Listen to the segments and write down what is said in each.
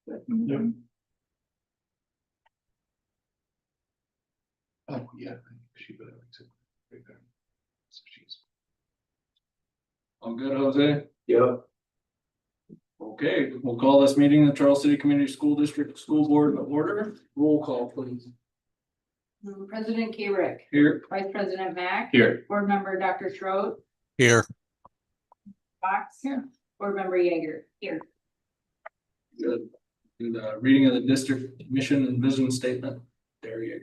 Oh, yeah, she better exit right there. So she's. All good, Jose? Yep. Okay, we'll call this meeting the Charles City Community School District School Board to order. Roll call, please. President K. Rick, Here. Vice President Mack, Here. Board Member Dr. Schroed, Here. Fox, Here. Board Member Yeager, here. Good. Do the reading of the district mission and vision statement. There you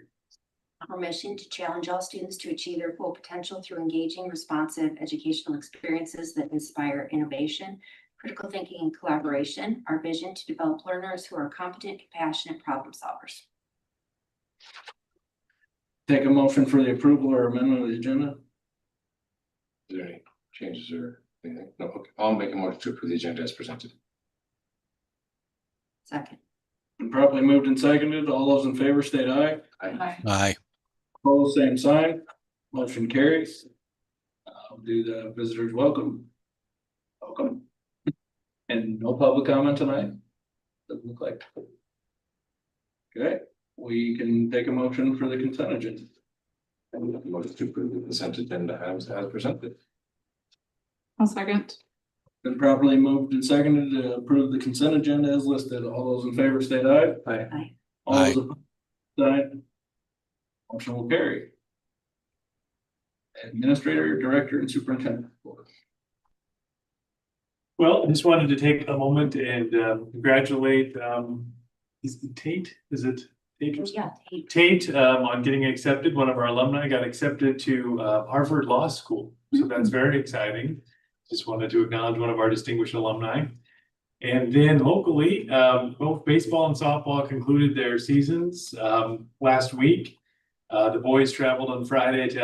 Our mission to challenge all students to achieve their full potential through engaging, responsive educational experiences that inspire innovation, critical thinking, and collaboration. Our vision to develop learners who are competent, compassionate problem solvers. take a motion for the approval or amendment of the agenda. Is there any changes or anything? No, okay, I'll make a motion to approve the agenda as presented. Second. And properly moved and seconded. All those in favor state aye. Aye. Opposed, same sign. Motion carries. I'll do the visitors welcome. Welcome. And no public comment tonight? Doesn't look like. Okay, we can take a motion for the consent agenda. And make a motion to approve the consent agenda as presented. I'll second. Been properly moved and seconded to approve the consent agenda as listed. All those in favor state aye. Aye. All those opposed, side. Motion will carry. Administrator, director, and superintendent. Well, I just wanted to take a moment and congratulate is it Tate? Is it Tate? Yeah. Tate on getting accepted. One of our alumni got accepted to Harvard Law School. So that's very exciting. Just wanted to acknowledge one of our distinguished alumni. And then locally, both baseball and softball concluded their seasons last week. The boys traveled on Friday to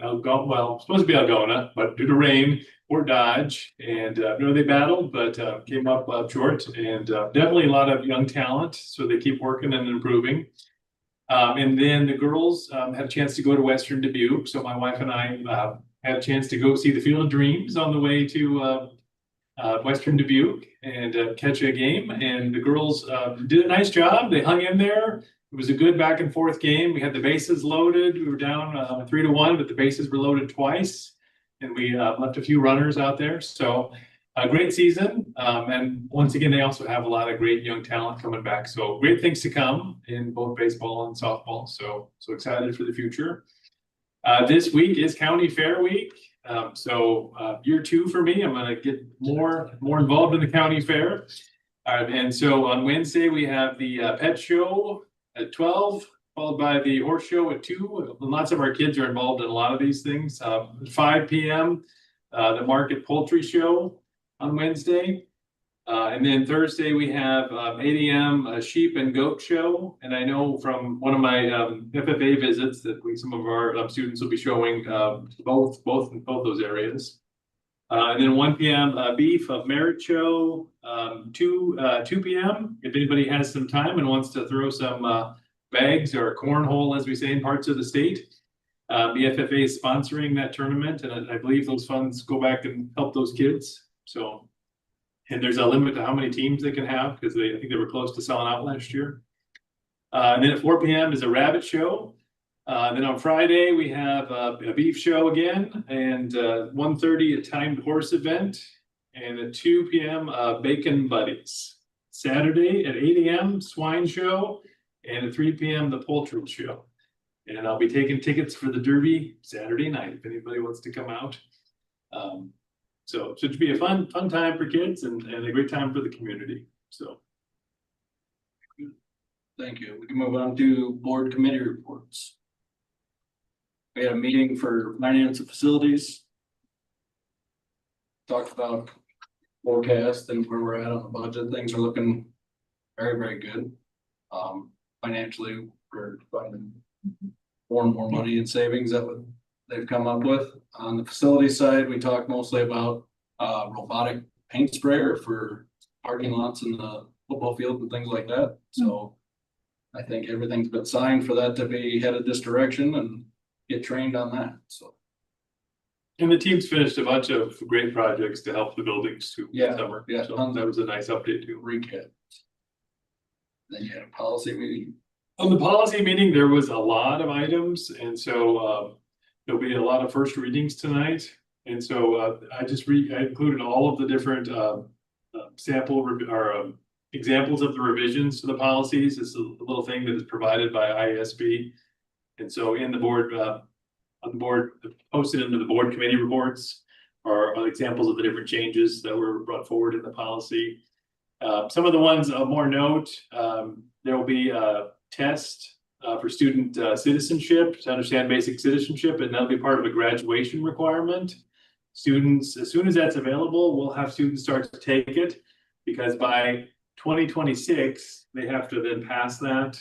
Algona, well, supposed to be Algona, but due to rain, Fort Dodge, and they battled, but came up short, and definitely a lot of young talent, so they keep working and improving. And then the girls had a chance to go to Western Dubuque, so my wife and I had a chance to go see the Field of Dreams on the way to Western Dubuque and catch a game, and the girls did a nice job. They hung in there. It was a good back and forth game. We had the bases loaded. We were down 3-1, but the bases were loaded twice. And we left a few runners out there. So a great season. And once again, they also have a lot of great young talent coming back. So great things to come in both baseball and softball. So excited for the future. This week is County Fair Week. Year 2 for me. I'm going to get more involved in the County Fair. And so on Wednesday, we have the pet show at 12, followed by the horse show at 2. Lots of our kids are involved in a lot of these things. 5 p.m., the market poultry show on Wednesday. And then Thursday we have 8 a.m. a sheep and goat show. And I know from one of my FFA visits that some of our students will be showing both those areas. And then 1 p.m. Beef of Merit show, 2 p.m. If anybody has some time and wants to throw some bags or cornhole, as we say in parts of the state, BFFA is sponsoring that tournament, and I believe those funds go back and help those kids. So, and there's a limit to how many teams they can have because I think they were close to selling out last year. And then at 4 p.m. is a rabbit show. Then on Friday, we have a beef show again, and 1:30 a timed horse event, and at 2 p.m. Bacon Buddies. Saturday at 8 a.m. swine show, and at 3 p.m. the poultry show. And I'll be taking tickets for the Derby Saturday night if anybody wants to come out. So it should be a fun time for kids and a great time for the community. So. Thank you. We can move on to board committee reports. We had a meeting for finance and facilities. Talked about forecast and where we're at on the budget. Things are looking very, very good. Financially, we're finding more and more money in savings that they've come up with. On the facility side, we talked mostly about robotic paint sprayer for parking lots in the football field and things like that. So I think everything's been signed for that to be headed this direction and get trained on that. So. And the team's finished a bunch of great projects to help the buildings too. Yeah, Summer. yeah. So that was a nice update too. Recap. Then you had a policy meeting. On the policy meeting, there was a lot of items, and so there'll be a lot of first readings tonight. And so I included all of the different examples of the revisions to the policies. It's a little thing that is provided by ISB. And so in the board, on the board, posted into the board committee reports are examples of the different changes that were brought forward in the policy. Some of the ones of more note, there will be a test for student citizenship to understand basic citizenship, and that'll be part of a graduation requirement. Students, as soon as that's available, we'll have students start to take it, because by 2026, they have to then pass that.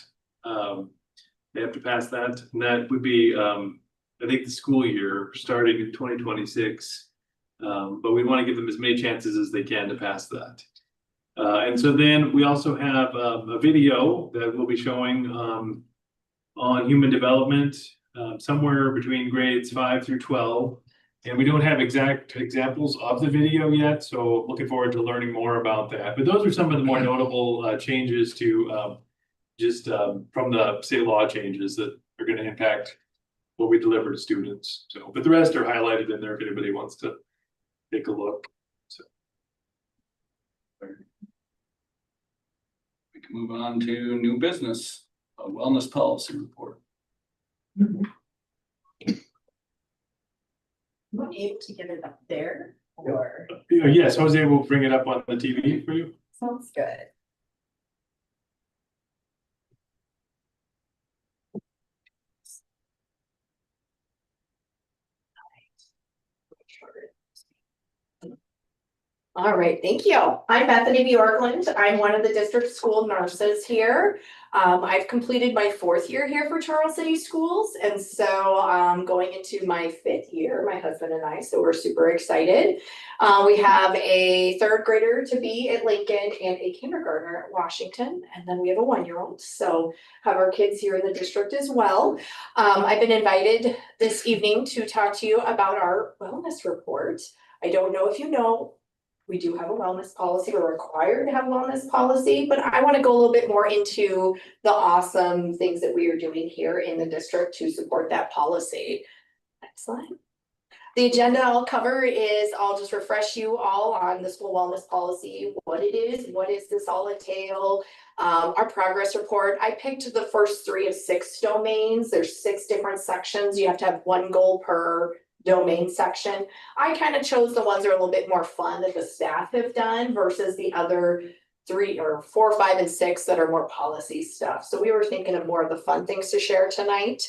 They have to pass that, and that would be, I think, the school year starting in 2026. But we want to give them as many chances as they can to pass that. And so then we also have a video that we'll be showing on human development, somewhere between grades 5 through 12. And we don't have exact examples of the video yet, so looking forward to learning more about that. But those are some of the more notable changes to from the state law changes that are going to impact what we deliver to students. So, but the rest are highlighted in there if anybody wants to take a look. So. We can move on to new business, a wellness policy report. Want able to get it up there or? Yes, Jose will bring it up on the TV for you. Sounds good. All right, thank you. I'm Bethany Bjorklund. I'm one of the district school nurses here. I've completed my 4th year here for Charles City Schools, and so going into my 5th year, my husband and I, so we're super excited. We have a 3rd grader to be at Lincoln and a kindergartner at Washington, and then we have a 1-year-old. So have our kids here in the district as well. I've been invited this evening to talk to you about our wellness report. I don't know if you know, we do have a wellness policy. We're required to have a wellness policy, but I want to go a little bit more into the awesome things that we are doing here in the district to support that policy. Next slide. The agenda I'll cover is, I'll just refresh you all on the school wellness policy, what it is, what does this all entail, our progress report. I picked the first 3 of 6 domains. There's 6 different sections. You have to have 1 goal per domain section. I kind of chose the ones that are a little bit more fun that the staff have done versus the other 3 or 4, 5, and 6 that are more policy stuff. So we were thinking of more of the fun things to share tonight.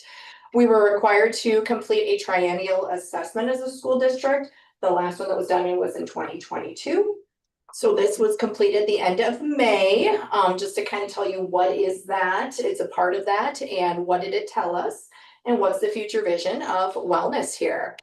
We were required to complete a triennial assessment as a school district. The last one that was done was in 2022. So this was completed the end of May, just to kind of tell you what is that. It's a part of that, and what did it tell us, and what's the future vision of wellness here.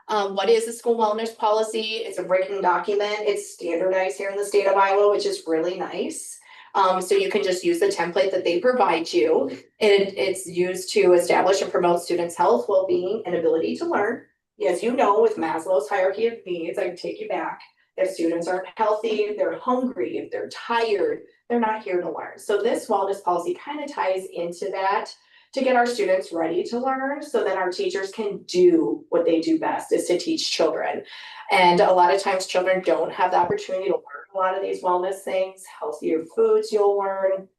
What is the school wellness policy? It's a written document. It's standardized here in the state of Iowa, which is really nice. So you can just use the template that they provide you. It's used to establish and promote students' health, well-being, and ability to learn. As you know, with Maslow's hierarchy of needs, I can take you back. If students aren't healthy, if they're hungry, if they're tired, they're not here to learn. So this wellness policy kind of ties into that to get our students ready to learn, so that our teachers can do what they do best, is to teach children. And a lot of times children don't have the opportunity to learn a lot of these wellness things, healthier foods you'll learn.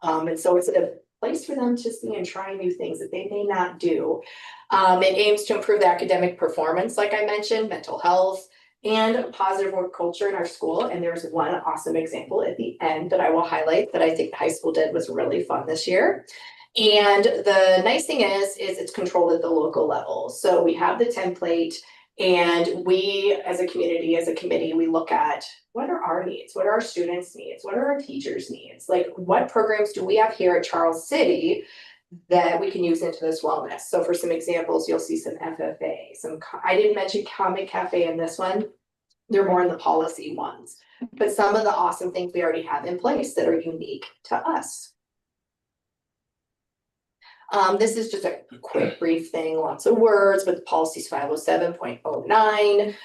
And so it's a place for them to see and try new things that they may not do. It aims to improve the academic performance, like I mentioned, mental health, and positive work culture in our school. And there's one awesome example at the end that I will highlight that I think the high school did was really fun this year. And the nice thing is it's controlled at the local level. So we have the template, and we as a community, as a committee, we look at what are our needs, what are our students' needs, what are our teachers' needs, like what programs do we have here at Charles City that we can use into this wellness. So for some examples, you'll see some FFA, I didn't mention Comic Cafe in this one. They're more in the policy ones, but some of the awesome things we already have in place that are unique to us. This is just a quick brief thing, lots of words, but policies 507.09.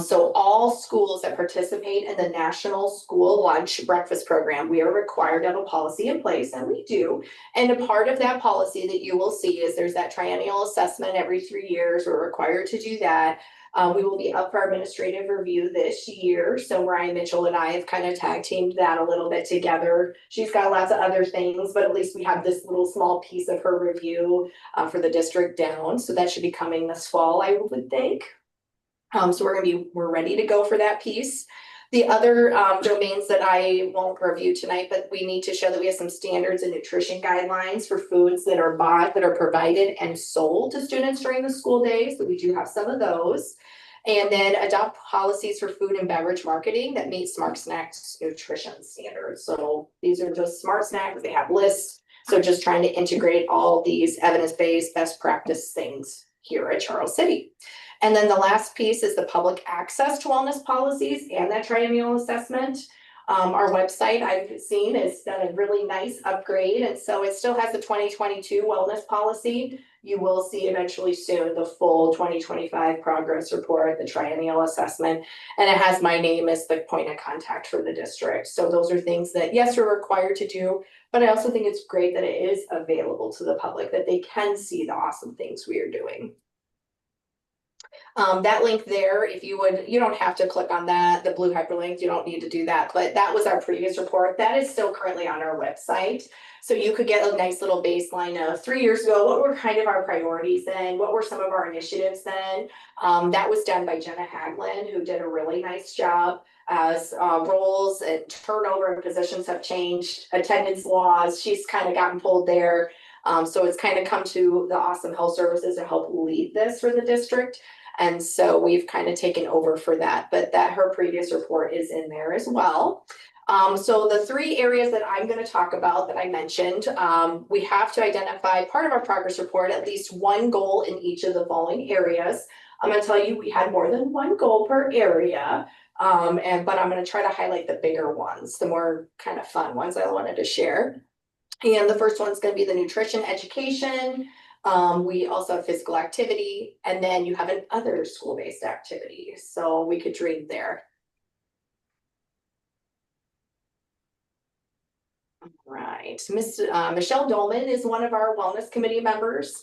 So all schools that participate in the National School Lunch Breakfast Program, we are required to have a policy in place, and we do. And a part of that policy that you will see is there's that triennial assessment every 3 years. We're required to do that. We will be up for administrative review this year. So Ryan Mitchell and I have kind of tag teamed that a little bit together. She's got lots of other things, but at least we have this little small piece of her review for the district down. So that should be coming this fall, I would think. So we're ready to go for that piece. The other domains that I won't review tonight, but we need to show that we have some standards and nutrition guidelines for foods that are bought, that are provided and sold to students during the school day. So we do have some of those. And then adopt policies for food and beverage marketing that meet Smart Snacks nutrition standards. So these are just Smart Snacks, they have lists. So just trying to integrate all these evidence-based best practice things here at Charles City. And then the last piece is the public access to wellness policies and that triennial assessment. Our website I've seen has done a really nice upgrade, and so it still has the 2022 wellness policy. You will see eventually soon the full 2025 progress report, the triennial assessment, and it has my name as the point of contact for the district. So those are things that, yes, we're required to do, but I also think it's great that it is available to the public, that they can see the awesome things we are doing. That link there, if you would, you don't have to click on that, the blue hyperlink, you don't need to do that, but that was our previous report. That is still currently on our website. So you could get a nice little baseline of 3 years ago, what were kind of our priorities then? What were some of our initiatives then? That was done by Jenna Haglin, who did a really nice job as roles and turnover and positions have changed, attendance laws, she's kind of gotten pulled there. So it's kind of come to the Awesome Health Services to help lead this for the district. And so we've kind of taken over for that, but that her previous report is in there as well. So the 3 areas that I'm going to talk about that I mentioned, we have to identify part of our progress report, at least one goal in each of the following areas. I'm going to tell you we had more than one goal per area, but I'm going to try to highlight the bigger ones, the more kind of fun ones I wanted to share. And the first one's going to be the nutrition education. We also have physical activity, and then you have an other school-based activity. So we could dream there. All right, Michelle Dolman is one of our wellness committee members.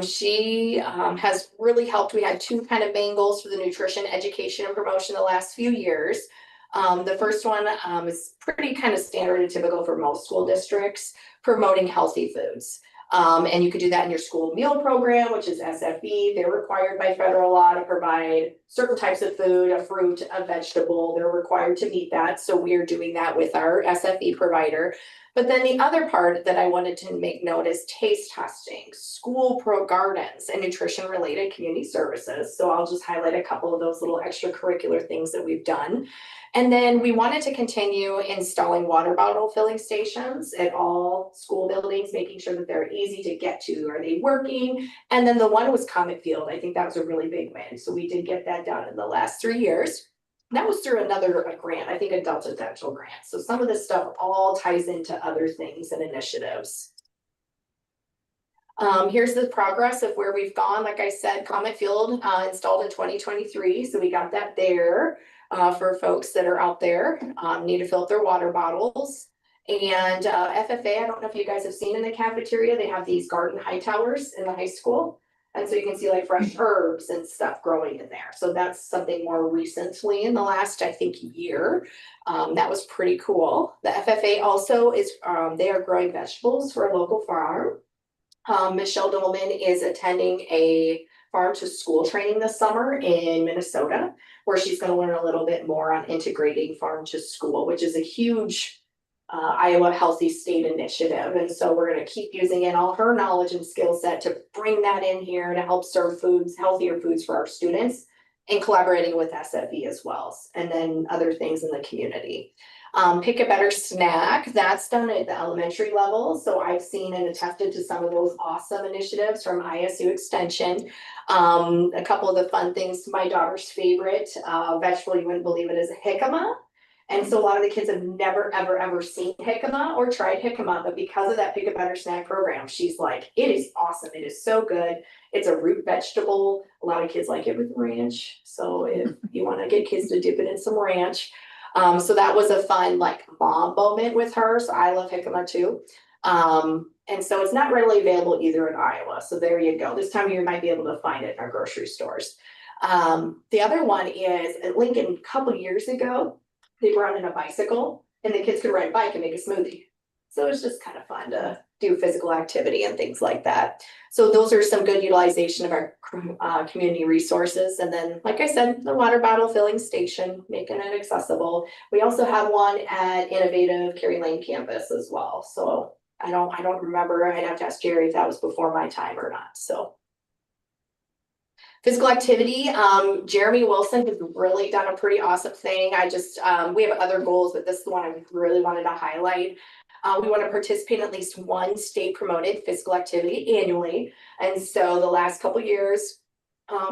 She has really helped. We had 2 kind of main goals for the nutrition education and promotion the last few years. The first one is pretty kind of standard and typical for most school districts, promoting healthy foods. And you could do that in your school meal program, which is SFE. They're required by federal law to provide certain types of food, a fruit, a vegetable. They're required to meet that. So we're doing that with our SFE provider. But then the other part that I wanted to make note is taste testing, school pro gardens, and nutrition related community services. So I'll just highlight a couple of those little extracurricular things that we've done. And then we wanted to continue installing water bottle filling stations at all school buildings, making sure that they're easy to get to. Are they working? And then the one was Comet Field. I think that was a really big win. So we did get that done in the last 3 years. That was through another grant, I think a Delta Dental grant. So some of this stuff all ties into other things and initiatives. Here's the progress of where we've gone. Like I said, Comet Field installed in 2023. So we got that there. For folks that are out there, need to fill up their water bottles. And FFA, I don't know if you guys have seen in the cafeteria, they have these garden high towers in the high school. And so you can see like fresh herbs and stuff growing in there. So that's something more recently in the last, I think, year. That was pretty cool. The FFA also is, they are growing vegetables for a local farm. Michelle Dolman is attending a farm to school training this summer in Minnesota, where she's going to learn a little bit more on integrating farm to school, which is a huge Iowa Healthy State initiative. And so we're going to keep using in all her knowledge and skill set to bring that in here to help serve foods, healthier foods for our students, and collaborating with SFE as well, and then other things in the community. Pick a Better Snack, that's done at the elementary level. So I've seen and attested to some of those awesome initiatives from ISU Extension. A couple of the fun things, my daughter's favorite vegetable, you wouldn't believe it, is a jicama. And so a lot of the kids have never, ever, ever seen jicama or tried jicama, but because of that Pick a Better Snack program, she's like, it is awesome. It is so good. It's a root vegetable. A lot of kids like it with ranch. So if you want to get kids to dip it in some ranch. So that was a fun like mom moment with her. So I love jicama too. And so it's not readily available either in Iowa. So there you go. This time of year you might be able to find it in our grocery stores. The other one is at Lincoln a couple years ago, they brought in a bicycle and the kids could ride a bike and make a smoothie. So it's just kind of fun to do physical activity and things like that. So those are some good utilization of our community resources. And then, like I said, the water bottle filling station, making it accessible. We also have one at Innovative Cary Lane campus as well. So I don't remember. I'd have to ask Jerry if that was before my time or not. So physical activity, Jeremy Wilson has really done a pretty awesome thing. We have other goals, but this is the one I really wanted to highlight. We want to participate in at least one state promoted physical activity annually. And so the last couple years,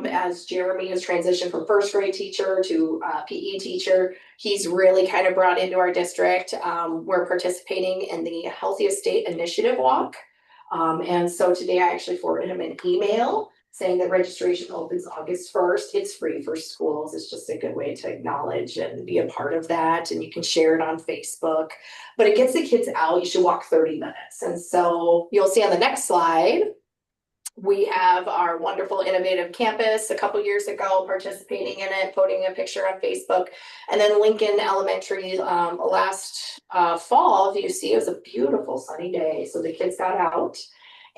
as Jeremy has transitioned from first grade teacher to PE teacher, he's really kind of brought into our district. We're participating in the Healthiest State Initiative Walk. And so today I actually forwarded him an email saying that registration opens August 1st. It's free for schools. It's just a good way to acknowledge and be a part of that. And you can share it on Facebook, but it gets the kids out. You should walk 30 minutes. And so you'll see on the next slide, we have our wonderful innovative campus a couple years ago participating in it, putting a picture on Facebook. And then Lincoln Elementary last fall, if you see, it was a beautiful sunny day. So the kids got out.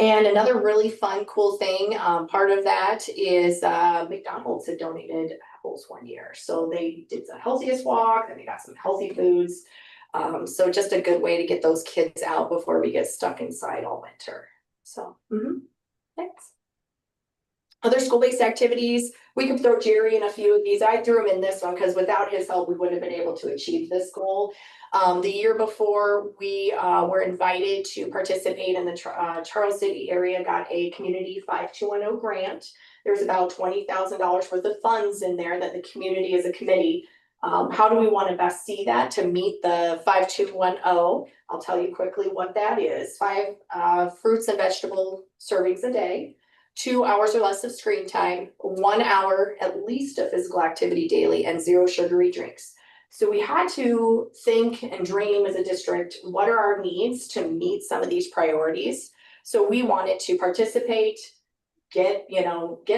And another really fun, cool thing, part of that is McDonald's had donated apples one year. So they did the healthiest walk and they got some healthy foods. So just a good way to get those kids out before we get stuck inside all winter. So, thanks. Other school-based activities, we can throw Jerry in a few of these. I threw him in this one because without his help, we wouldn't have been able to achieve this goal. The year before, we were invited to participate in the Charles City area, got a Community 5210 grant. There's about $20,000 worth of funds in there that the community as a committee. How do we want to best see that to meet the 5210? I'll tell you quickly what that is. 5 fruits and vegetable servings a day, 2 hours or less of screen time, 1 hour at least of physical activity daily, and 0 sugary drinks. So we had to think and dream as a district, what are our needs to meet some of these priorities? So we wanted to participate, get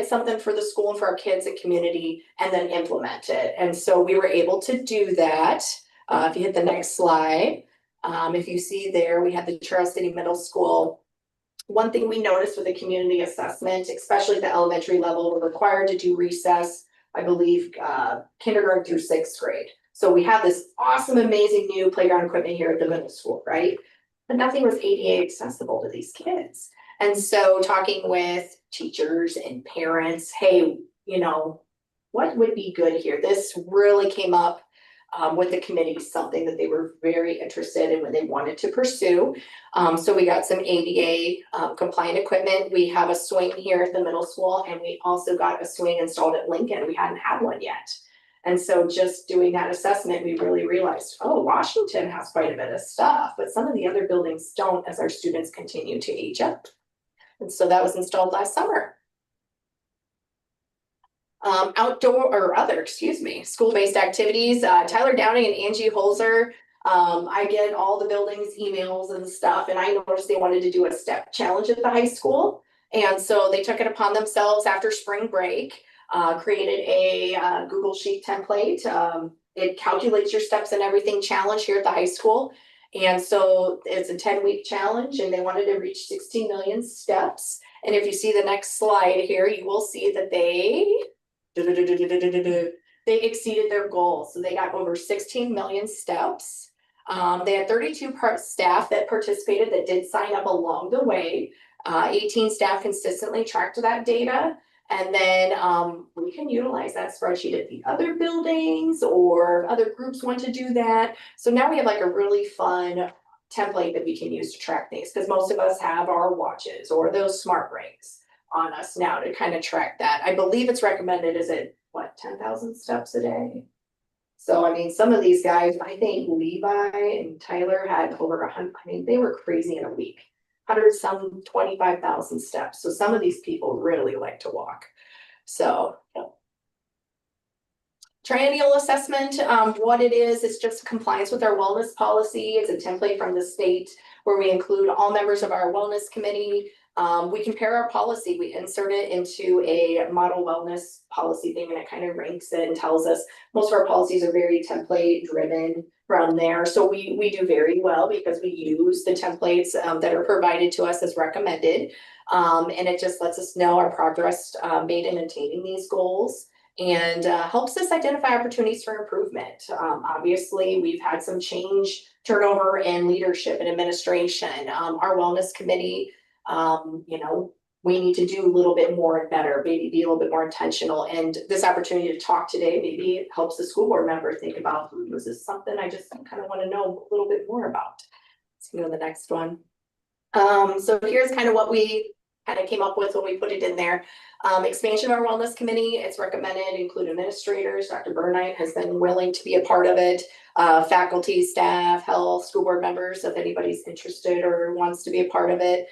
something for the school and for our kids and community, and then implement it. And so we were able to do that. If you hit the next slide, if you see there, we had the Charles City Middle School. One thing we noticed with the community assessment, especially at the elementary level, we're required to do recess, I believe, kindergarten through 6th grade. So we have this awesome, amazing new playground equipment here at the middle school, right? But nothing was ADA accessible to these kids. And so talking with teachers and parents, hey, what would be good here? This really came up with the committee, something that they were very interested in when they wanted to pursue. So we got some ADA compliant equipment. We have a swing here at the middle school, and we also got a swing installed at Lincoln. We hadn't had one yet. And so just doing that assessment, we really realized, oh, Washington has quite a bit of stuff, but some of the other buildings don't as our students continue to age up. And so that was installed last summer. School-based activities, Tyler Downing and Angie Holzer. I get all the buildings emails and stuff, and I noticed they wanted to do a step challenge at the high school. And so they took it upon themselves after spring break, created a Google Sheet template. It calculates your steps and everything challenge here at the high school. And so it's a 10-week challenge, and they wanted to reach 16 million steps. And if you see the next slide here, you will see that they exceeded their goal. So they got over 16 million steps. They had 32 staff that participated that did sign up along the way. 18 staff consistently tracked that data. And then we can utilize that spreadsheet at the other buildings, or other groups want to do that. So now we have like a really fun template that we can use to track things, because most of us have our watches or those smart rings on us now to kind of track that. I believe it's recommended, is it what, 10,000 steps a day? So I mean, some of these guys, I think Levi and Tyler had over 100, I mean, they were crazy in a week. 25,000 steps. So some of these people really like to walk. So. Yeah. Triennial assessment, what it is just compliance with our wellness policy. It's a template from the state where we include all members of our wellness committee. We compare our policy, we insert it into a model wellness policy thing, and it kind of ranks it and tells us most of our policies are very template driven from there. So we do very well because we use the templates that are provided to us as recommended. And it just lets us know our progress made in attaining these goals. And helps us identify opportunities for improvement. Obviously, we've had some change, turnover in leadership and administration. Our wellness committee, we need to do a little bit more and better, maybe be a little bit more intentional. And this opportunity to talk today, maybe it helps the school board member think about, this is something I just kind of want to know a little bit more about. Let's go to the next one. So here's kind of what we kind of came up with when we put it in there. Expansion of our wellness committee, it's recommended include administrators. Dr. Burnite has been willing to be a part of it. Faculty, staff, health, school board members, if anybody's interested or wants to be a part of it.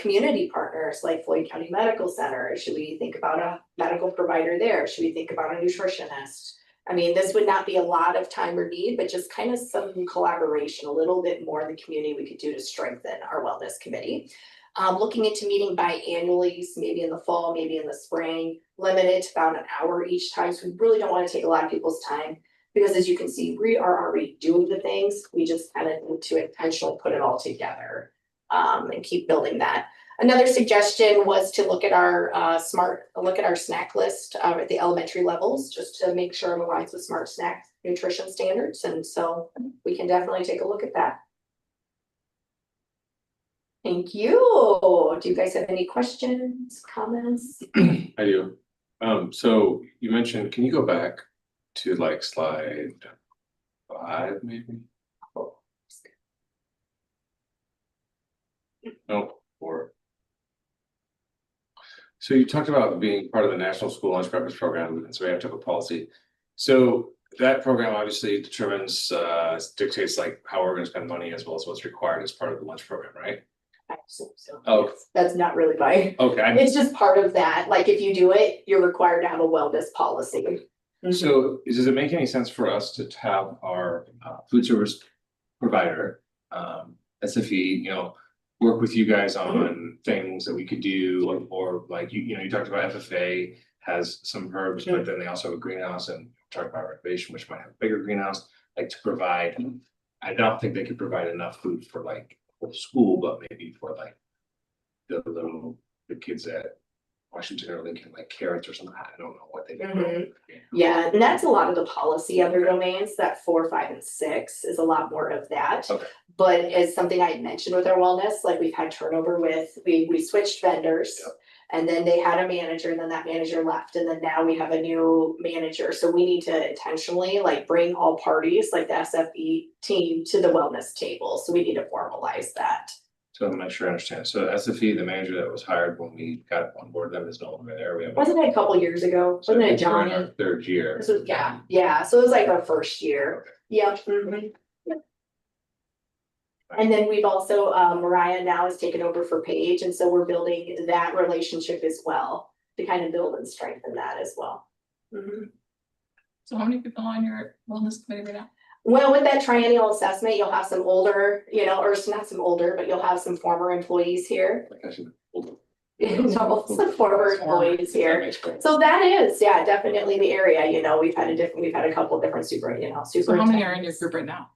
Community partners like Floyd County Medical Center. Should we think about a medical provider there? Should we think about a nutritionist? I mean, this would not be a lot of time or need, but just kind of some collaboration, a little bit more in the community we could do to strengthen our wellness committee. Looking into meeting biannually, so maybe in the fall, maybe in the spring, limited to about an hour each time. So we really don't want to take a lot of people's time because as you can see, we are already doing the things. We just kind of need to intentionally put it all together and keep building that. Another suggestion was to look at our snack list at the elementary levels, just to make sure it aligns with smart snack nutrition standards. And so we can definitely take a look at that. Thank you. Do you guys have any questions, comments? I do. So you mentioned, can you go back to like slide 5 maybe? No, 4. So you talked about being part of the National School Lunch Breakfast Program, and so we have to have a policy. So that program obviously determines, dictates like how we're gonna spend money as well as what's required as part of the lunch program, right? So Oh. that's not really by, Okay, it's just part of that. Like if you do it, you're required to have a wellness policy. so does it make any sense for us to have our food service provider, SFE, work with you guys on things that we could do, or like you talked about FFA has some herbs, but then they also have a greenhouse, and talk about recreation, which might have a bigger greenhouse, like to provide. I don't think they could provide enough food for like for school, but maybe for like the kids at Washington or Lincoln, like carrots or something. I don't know what they do. Yeah, and that's a lot of the policy other domains, that 4, 5, and 6 is a lot more of that. Okay. But as something I had mentioned with our wellness, like we've had turnover with, we switched vendors. Yep. And then they had a manager, and then that manager left, and then now we have a new manager. So we need to intentionally like bring all parties, like the SFE team, to the wellness table. So we need to formalize that. So I'm not sure I understand. So SFE, the manager that was hired when we got on board them is no longer there. We have. Wasn't it a couple years ago? So Wasn't I it think we're in Johnny? our 3rd year. This was, yeah, so it was like our first year. Yep. And then we've also, Mariah now has taken over for Paige, and so we're building that relationship as well to kind of build and strengthen that as well. So how many people on your wellness committee right now? Well, with that triennial assessment, you'll have some older, or not some older, but you'll have some former employees here. Like I should. Some former employees That here. makes sense. So that is, yeah, definitely the area, we've had a couple different So how many are in your superintendents. group right now?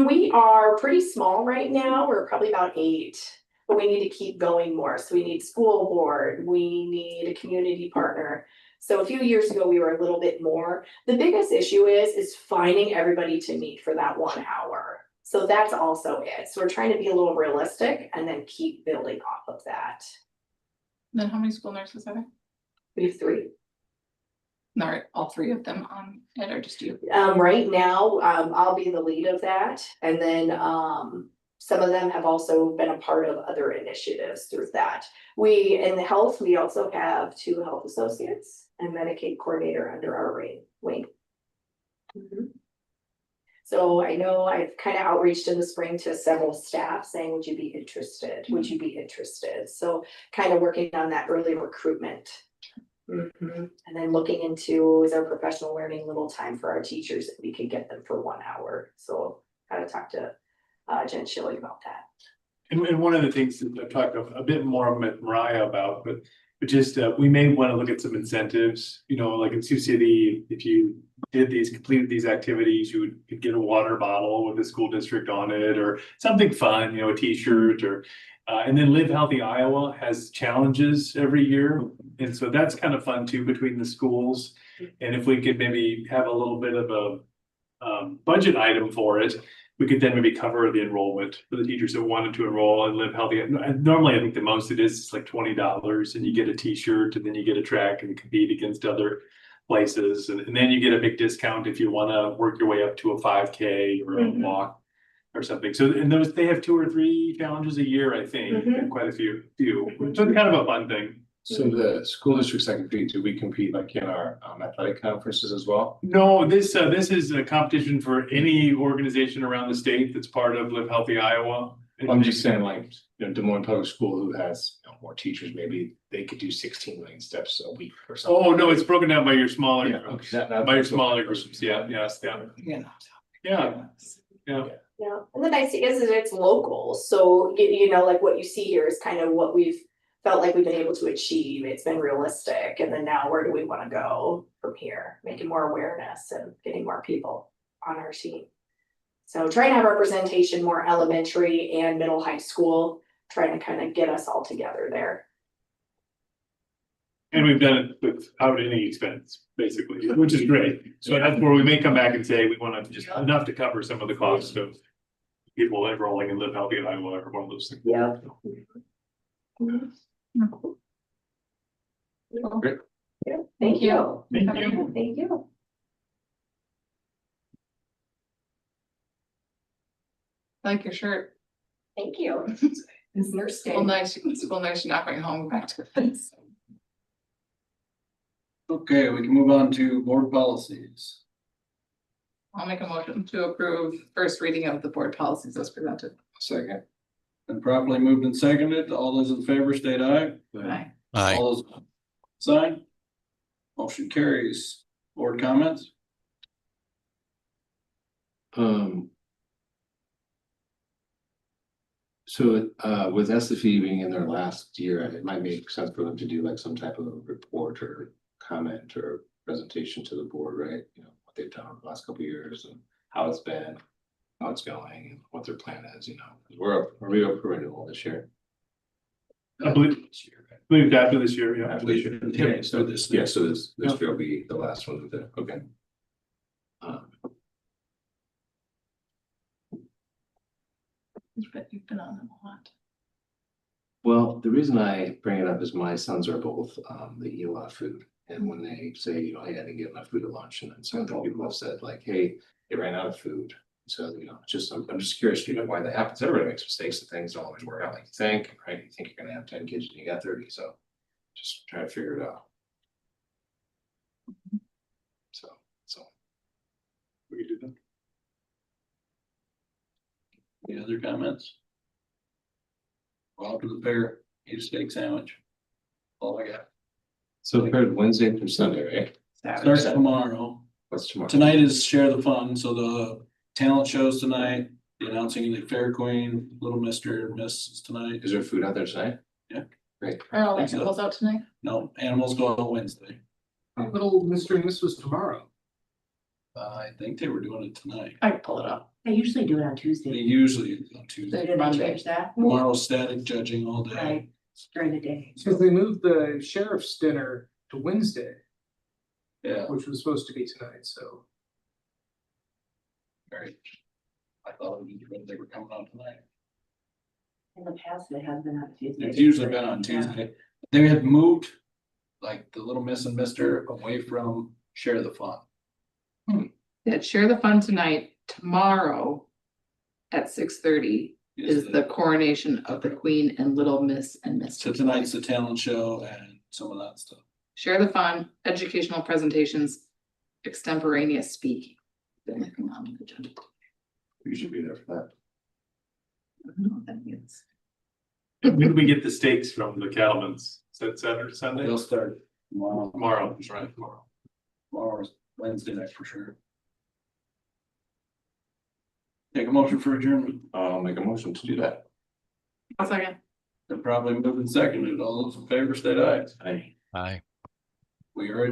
We are pretty small right now. We're probably about 8, but we need to keep going more. So we need school board, we need a community partner. So a few years ago, we were a little bit more. The biggest issue is finding everybody to meet for that 1 hour. So that's also it. So we're trying to be a little realistic and then keep building off of that. Then how many school nurses are there? We have 3. All right, all 3 of them on it, or just you? Right now, I'll be the lead of that, and then some of them have also been a part of other initiatives through that. In the health, we also have 2 health associates and Medicaid coordinator under our wing. Mhm. So I know I've kind of outreached in the spring to several staff saying, would you be interested? Would you be interested? So kind of working on that early recruitment. Mhm. And then looking into, is our professional learning little time for our teachers, if we could get them for 1 hour. So gotta talk to Jen Schilling about that. And one of the things that I've talked a bit more with Mariah about, but just, we may want to look at some incentives, you know, like in Sioux City, if you completed these activities, you could get a water bottle with the school district on it, or something fun, you know, a t-shirt, or and then Live Healthy Iowa has challenges every year, and so that's kind of fun too between the schools. And if we could maybe have a little bit of a budget item for it, we could then maybe cover the enrollment for the teachers that wanted to enroll and live healthy. Normally, I think the most it is like $20, and you get a t-shirt, and then you get a track and compete against other places. And then you get a big discount if you want to work your way up to a 5K or a Mhm. walk or something. So, and those, they have 2 or 3 challenges a year, I think, Mhm. and quite a few. So it's kind of a fun thing. So the school districts that compete, do we compete like in our athletic conferences as well? No, this is a competition for any organization around the state that's part of Live Healthy Iowa. I'm just saying, like, you know, Des Moines Public School, who has, you know, more teachers, maybe they could do 16 million steps a week or something. Oh, no, it's broken down by your smaller Yeah, groups. okay, that- By your smaller groups, yeah, yes, yeah, yeah, yeah. Yeah, and the nice thing is that it's local, so you know, like what you see here is kind of what we've felt like we've been able to achieve. It's been realistic, and then now where do we want to go from here? Making more awareness and getting more people on our team. So trying to have representation more elementary and middle high school, trying to kind of get us all together there. And we've done it without any expense, basically, which is great. So that's where we may come back and say, we want to just enough to cover some of the cost of people enrolling in Live Healthy in Iowa or one of those things. Yeah. Great. Yeah, thank you. Thank you. Thank you. Like your shirt. Thank you. It's nurse day. Well, nice, you're not going home, go back to the fence. Okay, we can move on to board policies. I'll make a motion to approve first reading of the board policies as presented. Second. And properly moved and seconded. All those in favor state aye. Aye. Aye. All those sign. Motion carries. Board comments? So with SFE being in their last year, it might make sense for them to do like some type of report or comment or presentation to the board, right? You know, what they've done over the last couple of years and how it's been, how it's going, and what their plan is, you know, 'cause we up for renewal this year. I believe after this year, yeah. After this year. Yeah, So this- this Yeah. year will be the last one with it, okay. You've been on them a lot. Well, the reason I bring it up is my sons are both, they eat a lot of food. And when they say, you know, hey, I didn't get enough food at lunch, and then some other people have said like, hey, they ran out of food. So, you know, I'm just curious, you know, why that happens. Everybody makes mistakes and things don't always work out like you think, right? You think you're gonna have 10 kids and you got 30, so just trying to figure it out. So. We can do that. Any other comments? Go out to the fair, eat a steak sandwich. All I got. So the fair Wednesday through Sunday, right? Starts tomorrow. What's tomorrow? Tonight is share the fun, so the talent shows tonight, the announcing the Fair Queen, Little Mister, Miss is tonight. Is there food out there tonight? Yeah. Great. Are all the Thanks, animals out tonight? No, animals go on Wednesday. Little Mr. and Miss was tomorrow. I think they were doing it tonight. I can pull it up. They usually do it on They Tuesday. usually do on Tuesday. Did they Monday. change that? Tomorrow's static judging all day. Right, during the day. Because they moved the sheriff's dinner to Wednesday, Yeah, which was supposed to be tonight, so. very. I thought it was when they were coming on tonight. In the past, it has been on Tuesday. It's usually been on Tuesday. They had moved like the Little Miss and Mister away from Share the Fun. Yeah, share the fun tonight, tomorrow at 6:30 is the coronation of the Queen and Little Miss and So Mister. tonight's the talent show and some of that stuff. Share the fun, educational presentations, extemporaneous speaking. They're working on the agenda. You should be there for that. I don't know what that means. When do we get the steaks from the cattlemen's? Is that Saturday, Sunday? They'll start tomorrow. Tomorrow, that's right, tomorrow. Tomorrow's Wednesday night for sure. Take a motion for adjournment. I'll make a motion to do that. I'll second. They're probably moving seconded. All those in favor, state aye. Aye. Aye. We are.